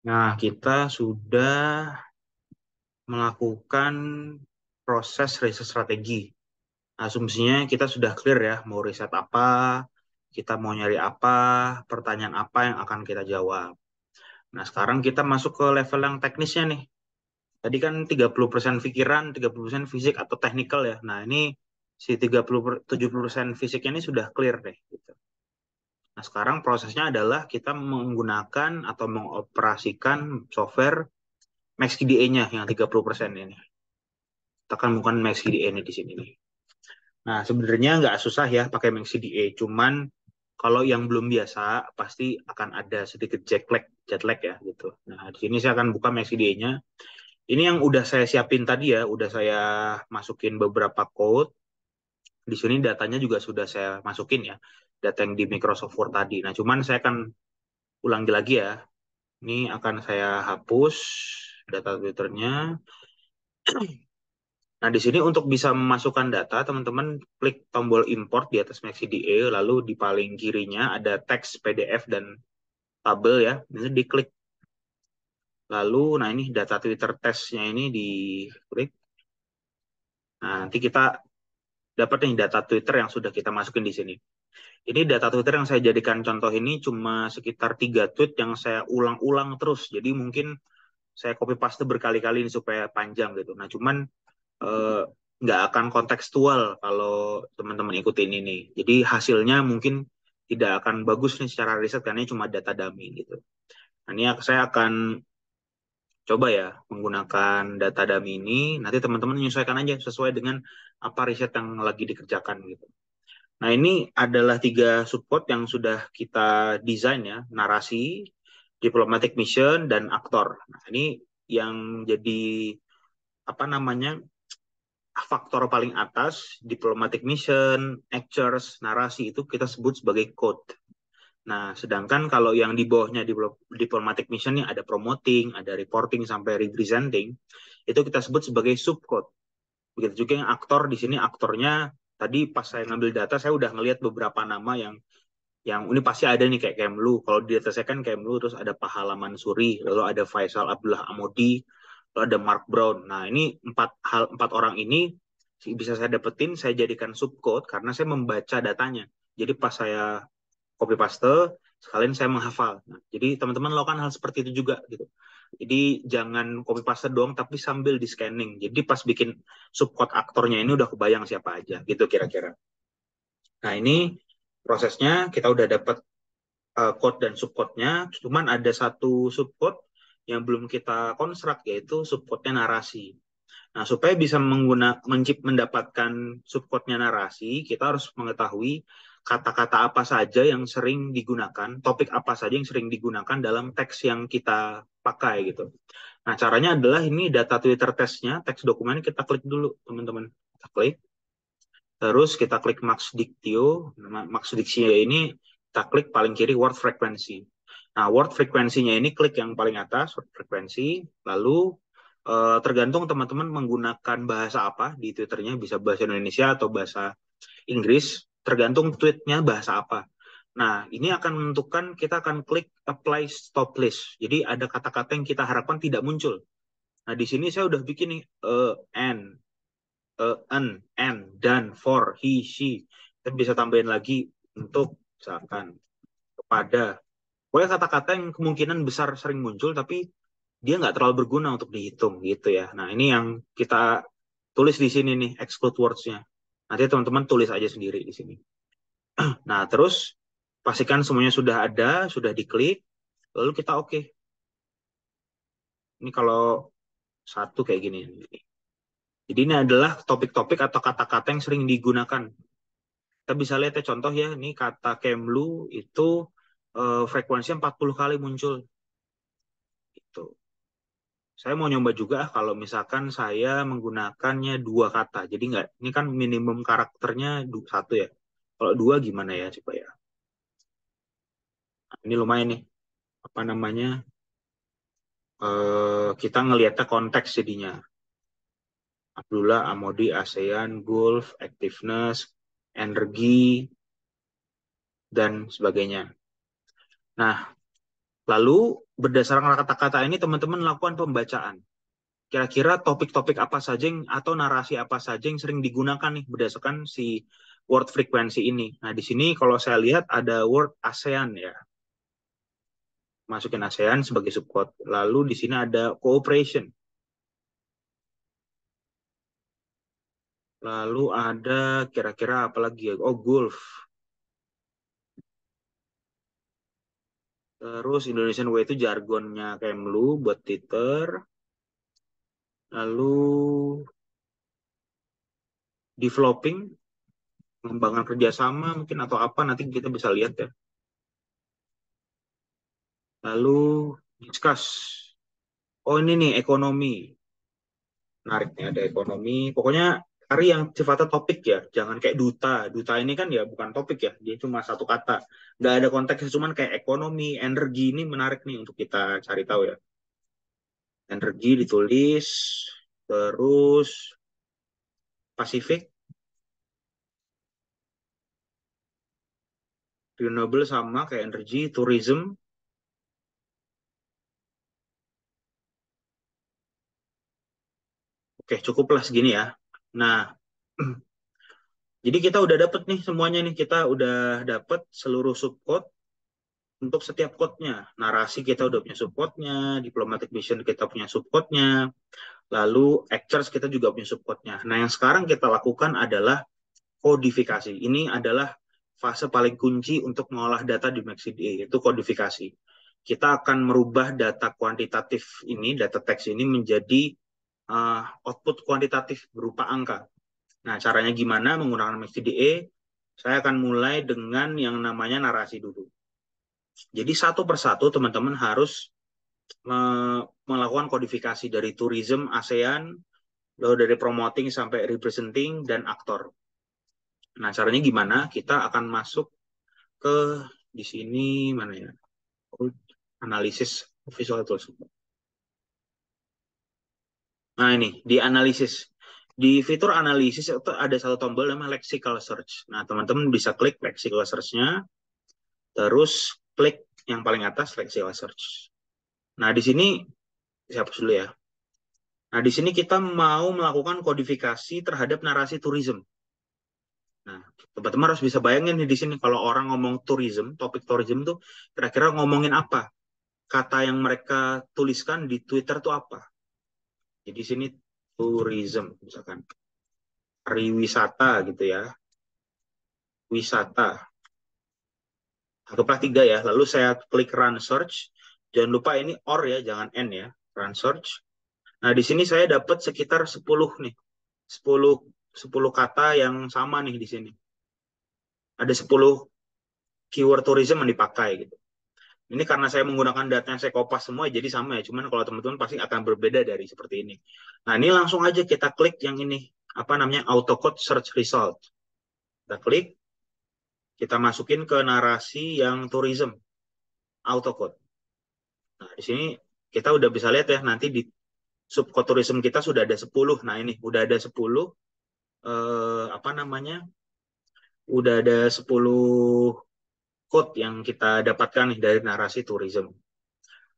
Nah, kita sudah melakukan proses riset strategi. Asumsinya kita sudah clear ya, mau riset apa, kita mau nyari apa, pertanyaan apa yang akan kita jawab. Nah, sekarang kita masuk ke level yang teknisnya nih. Tadi kan 30% pikiran, 30% fisik atau teknikal ya. Nah, ini si 70% fisiknya ini sudah clear deh. Gitu. Nah, sekarang prosesnya adalah kita menggunakan atau mengoperasikan software MaxQDA-nya yang 30% ini. Kita kan bukan MaxQDA ini di sini nih. Nah, sebenarnya nggak susah ya pakai MaxQDA. Cuman kalau yang belum biasa, pasti akan ada sedikit jet lag ya gitu. Nah, di sini saya akan buka MaxQDA-nya. Ini yang udah saya siapin tadi ya, udah saya masukin beberapa code. Di sini datanya juga sudah saya masukin ya, data yang di Microsoft Word tadi. Nah, cuman saya akan ulangi lagi ya. Ini akan saya hapus data Twitternya. Nah, di sini untuk bisa memasukkan data, teman-teman klik tombol import di atas MaxDA, lalu di paling kirinya ada teks PDF dan tabel ya. Ini diklik. Lalu, nah ini data Twitter testnya ini diklik. Nah, nanti kita dapat nih data Twitter yang sudah kita masukin di sini. Ini data Twitter yang saya jadikan contoh ini cuma sekitar 3 tweet yang saya ulang-ulang terus. Jadi mungkin saya copy paste berkali-kali ini supaya panjang gitu. Nah, cuman eh, nggak akan kontekstual kalau teman-teman ikutin ini. Jadi hasilnya mungkin tidak akan bagus nih secara riset karena ini cuma data dummy gitu. Nah, ini saya akan coba ya menggunakan data dummy ini. Nanti teman-teman menyesuaikan aja sesuai dengan apa riset yang lagi dikerjakan gitu. Nah, ini adalah 3 support yang sudah kita desain ya, narasi, diplomatic mission, dan aktor. Nah, ini yang jadi apa namanya faktor paling atas, diplomatic mission, actors, narasi itu kita sebut sebagai code. Nah, sedangkan kalau yang di bawahnya diplomatic mission nih ada promoting, ada reporting sampai representing, itu kita sebut sebagai subcode. Begitu juga yang aktor di sini aktornya tadi pas saya ngambil data saya udah ngelihat beberapa nama yang ini pasti ada nih kayak Kemlu. Kalau di data saya kan Kemlu terus ada Pahala Mansuri, lalu ada Faisal Abdullah Amodi, lalu ada Mark Brown. Nah, ini empat orang ini bisa saya dapetin, saya jadikan subcode karena saya membaca datanya. Jadi pas saya copy paste, sekalian saya menghafal. Nah, jadi teman-teman lakukan hal seperti itu juga gitu. Jadi jangan copy paste doang tapi sambil di scanning. Jadi pas bikin subcode aktornya ini udah kebayang siapa aja gitu kira-kira. Nah, ini prosesnya kita udah dapat code dan subcode-nya, cuman ada satu subcode yang belum kita konstruk yaitu subcode-nya narasi. Nah, supaya bisa mendapatkan subcode-nya narasi, kita harus mengetahui kata-kata apa saja yang sering digunakan, topik apa saja yang sering digunakan dalam teks yang kita pakai gitu. Nah, caranya adalah ini data Twitter testnya, teks dokumen kita klik dulu, teman-teman. Kita klik, terus kita klik Max Dictio. Max Dictio ini kita klik paling kiri word frequency. Nah, word frekuensinya ini klik yang paling atas, word frekuensi, lalu tergantung teman-teman menggunakan bahasa apa di Twitternya, bisa bahasa Indonesia atau bahasa Inggris, tergantung tweetnya bahasa apa. Nah, ini akan menentukan kita akan klik apply stop list. Jadi ada kata-kata yang kita harapkan tidak muncul. Nah, di sini saya udah bikin nih an, dan, for, he, she. Kita bisa tambahin lagi untuk misalkan kepada. Pokoknya kata-kata yang kemungkinan besar sering muncul, tapi dia nggak terlalu berguna untuk dihitung gitu ya. Nah, ini yang kita tulis di sini nih, exclude words-nya. Nanti teman-teman tulis aja sendiri di sini. Nah, terus pastikan semuanya sudah ada, sudah diklik, lalu kita oke. Ini kalau satu kayak gini. Jadi ini adalah topik-topik atau kata-kata yang sering digunakan. Kita bisa lihat ya contoh ya, ini kata Kemlu itu frekuensinya 40 kali muncul. Gitu. Saya mau nyoba juga kalau misalkan saya menggunakannya 2 kata. Jadi nggak, ini kan minimum karakternya satu ya. Kalau 2 gimana ya coba ya. Nah, ini lumayan nih. Apa namanya? Kita ngelihatnya konteks jadinya. Abdullah, Amodi, ASEAN, Gulf, Activeness, Energi, dan sebagainya. Nah, Lalu berdasarkan kata-kata ini teman-teman lakukan pembacaan. Kira-kira topik-topik apa saja atau narasi apa saja yang sering digunakan nih berdasarkan si word frekuensi ini. Nah, di sini kalau saya lihat ada word ASEAN ya. Masukin ASEAN sebagai subquote. Lalu di sini ada cooperation. Lalu ada kira-kira apa lagi ya? Oh, Gulf. Terus Indonesian Way itu jargonnya Kemlu buat Twitter. Lalu developing, pengembangan kerjasama mungkin atau apa nanti kita bisa lihat ya. Lalu discuss. Oh ini nih ekonomi. Menarik nih ada ekonomi. Pokoknya cari yang sifatnya topik ya. Jangan kayak duta. Duta ini kan ya bukan topik ya. Dia cuma satu kata. Nggak ada konteksnya. Cuman kayak ekonomi, energi ini menarik nih untuk kita cari tahu ya. Energi ditulis. Terus Pasifik, renewable sama kayak energi, tourism. Oke, cukuplah segini ya. Nah, jadi kita udah dapet nih semuanya nih. Kita udah dapet seluruh subcode untuk setiap code-nya. Narasi kita udah punya subcode-nya, diplomatic mission kita punya subcode-nya, lalu actors kita juga punya subcode-nya. Nah, yang sekarang kita lakukan adalah kodifikasi. Ini adalah fase paling kunci untuk mengolah data di MaxCDA, yaitu kodifikasi. Kita akan merubah data kuantitatif ini, data teks ini menjadi output kuantitatif berupa angka. Nah, caranya gimana menggunakan MaxCDA? Saya akan mulai dengan yang namanya narasi dulu. Jadi satu persatu teman-teman harus melakukan kodifikasi dari tourism, ASEAN, lalu dari promoting sampai representing dan aktor. Nah, caranya gimana? Kita akan masuk ke di sini mana ya? Analisis visual tools. Nah, ini di analisis. Di fitur analisis itu ada satu tombol namanya lexical search. Nah, teman-teman bisa klik lexical search-nya, terus klik yang paling atas lexical search. Nah, di sini saya hapus dulu ya. Nah, di sini kita mau melakukan kodifikasi terhadap narasi tourism. Nah, teman-teman harus bisa bayangin nih di sini kalau orang ngomong tourism, topik tourism tuh kira-kira ngomongin apa? Kata yang mereka tuliskan di Twitter tuh apa? Jadi di sini tourism misalkan pariwisata gitu ya, wisata. Anggaplah tiga ya. Lalu saya klik run search. Jangan lupa ini or ya, jangan n ya. Run search. Nah, di sini saya dapat sekitar 10 nih. 10 10 kata yang sama nih di sini. Ada 10 keyword tourism yang dipakai gitu. Ini karena saya menggunakan data yang saya kopas semua, jadi sama ya. Cuman kalau teman-teman pasti akan berbeda dari seperti ini. Nah, ini langsung aja kita klik yang ini. Apa namanya? Auto code search result. Kita klik, kita masukin ke narasi yang tourism. Auto code. Nah, di sini kita udah bisa lihat ya, nanti di subcode tourism kita sudah ada 10. Nah, ini udah ada 10, apa namanya? Udah ada 10 code yang kita dapatkan nih dari narasi tourism.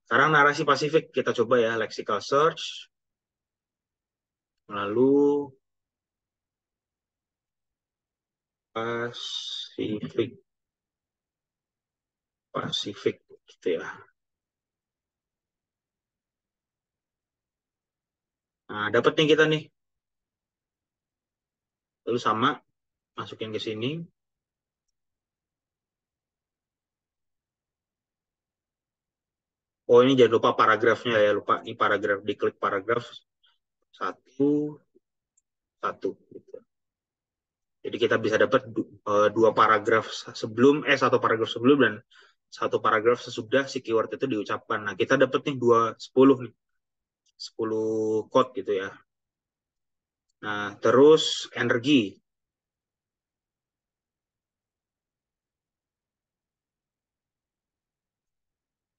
Sekarang narasi Pasifik kita coba ya, lexical search. Lalu Pasifik, Pasifik gitu ya. Nah, dapat nih kita nih. Lalu sama, masukin ke sini. Oh, ini jangan lupa paragrafnya ya, lupa. Ini paragraf, diklik paragraf satu, satu. Gitu. Jadi kita bisa dapat dua paragraf sebelum, satu paragraf sebelum dan satu paragraf sesudah si keyword itu diucapkan. Nah, kita dapat nih 10 nih. 10 code gitu ya. Nah, terus energi.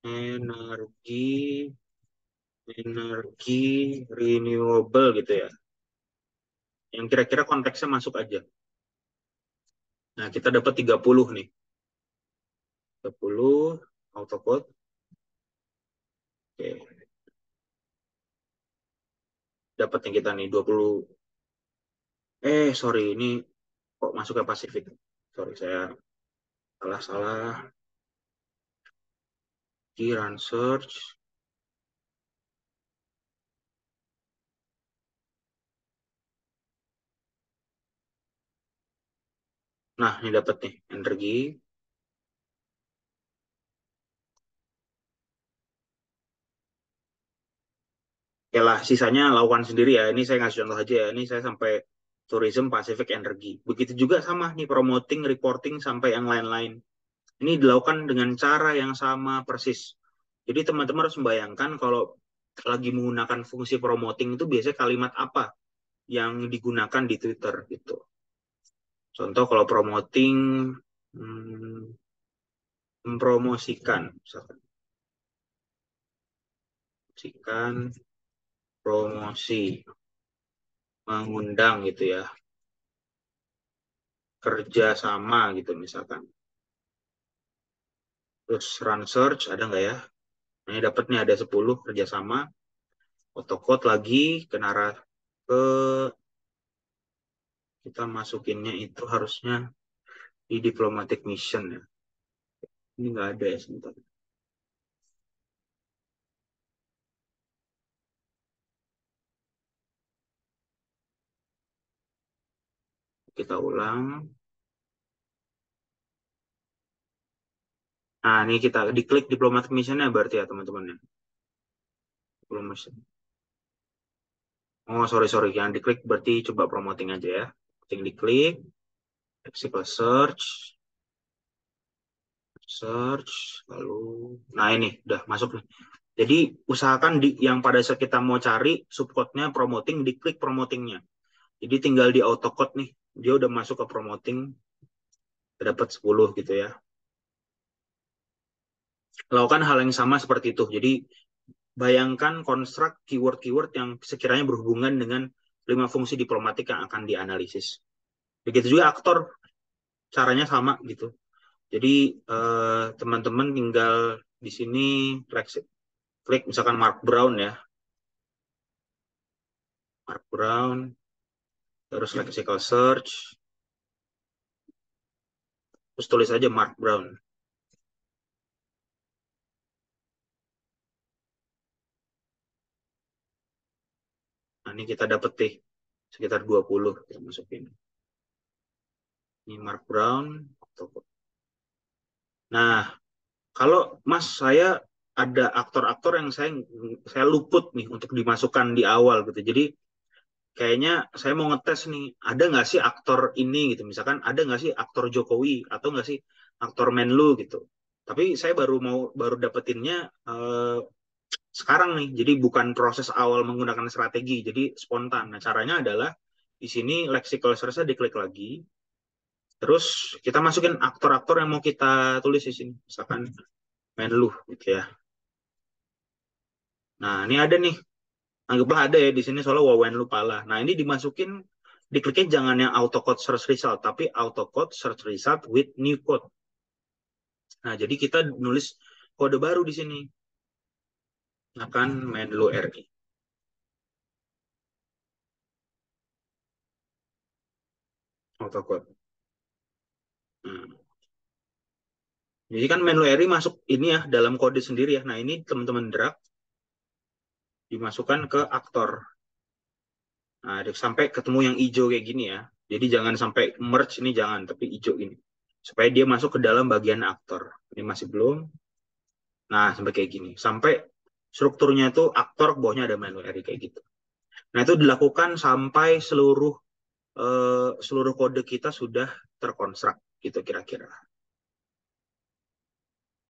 Energi, energi renewable gitu ya. Yang kira-kira konteksnya masuk aja. Nah, kita dapat 30 nih. 30 autocode. Dapatnya kita nih 20. Sorry, ini kok masuk ke Pasifik. Sorry, saya salah. Di run search. Nah, ini dapat nih, energi. Oke lah, sisanya lakukan sendiri ya. Ini saya ngasih contoh aja ya. Ini saya sampai tourism Pacific Energy. Begitu juga sama nih, promoting, reporting, sampai yang lain-lain. Ini dilakukan dengan cara yang sama persis. Jadi teman-teman harus membayangkan kalau lagi menggunakan fungsi promoting itu biasanya kalimat apa yang digunakan di Twitter gitu. Contoh kalau promoting, hmm, mempromosikan, misalkan, promosi, mengundang gitu ya, kerja sama gitu misalkan. Terus run search ada nggak ya? Ini dapat nih ada 10 kerjasama. Autocode lagi ke ke kita masukinnya itu harusnya di diplomatic mission ya. Ini nggak ada ya sebentar. Kita ulang. Nah, ini kita diklik diplomatic missionnya berarti ya teman-teman ya. Mission. Oh, sorry. Yang diklik berarti coba promoting aja ya. Yang diklik, lexical search, lalu, nah ini udah masuk nih. Jadi usahakan yang pada saat kita mau cari subcode-nya promoting, diklik promotingnya. Jadi tinggal di autocode nih, dia udah masuk ke promoting, dapat 10 gitu ya. Lakukan hal yang sama seperti itu. Jadi bayangkan konstruk keyword-keyword yang sekiranya berhubungan dengan 5 fungsi diplomatik yang akan dianalisis. Begitu juga aktor, caranya sama gitu. Jadi teman-teman tinggal di sini klik misalkan Mark Brown ya. Mark Brown, terus lexical search, terus tulis aja Mark Brown. Nah, ini kita dapet nih sekitar 20 kita masukin. Ini Mark Brown. Nah, kalau Mas saya ada aktor-aktor yang saya luput nih untuk dimasukkan di awal gitu. Jadi kayaknya saya mau ngetes nih, ada nggak sih aktor ini gitu. Misalkan ada nggak sih aktor Jokowi atau nggak sih aktor Menlu gitu. Tapi saya baru dapetinnya sekarang nih. Jadi bukan proses awal menggunakan strategi, jadi spontan. Nah, caranya adalah di sini lexical search diklik lagi. Terus kita masukin aktor-aktor yang mau kita tulis di sini. Misalkan Menlu gitu ya. Nah, ini ada nih. Anggaplah ada ya di sini soalnya Wawen Lupala. Nah, ini dimasukin dikliknya jangan yang auto code search result, tapi auto code search result with new code. Nah, jadi kita nulis kode baru di sini. Akan Menlu RI. Auto code. Nah, jadi kan Menlu RI masuk ini ya dalam kode sendiri ya. Nah, ini teman-teman drag dimasukkan ke aktor. Nah, sampai ketemu yang hijau kayak gini ya. Jadi jangan sampai merge ini jangan, tapi hijau ini. Supaya dia masuk ke dalam bagian aktor. Ini masih belum. Nah, sampai kayak gini. Sampai strukturnya itu aktor, bawahnya ada menu RI kayak gitu. Nah, itu dilakukan sampai seluruh kode kita sudah terkonstruk gitu kira-kira.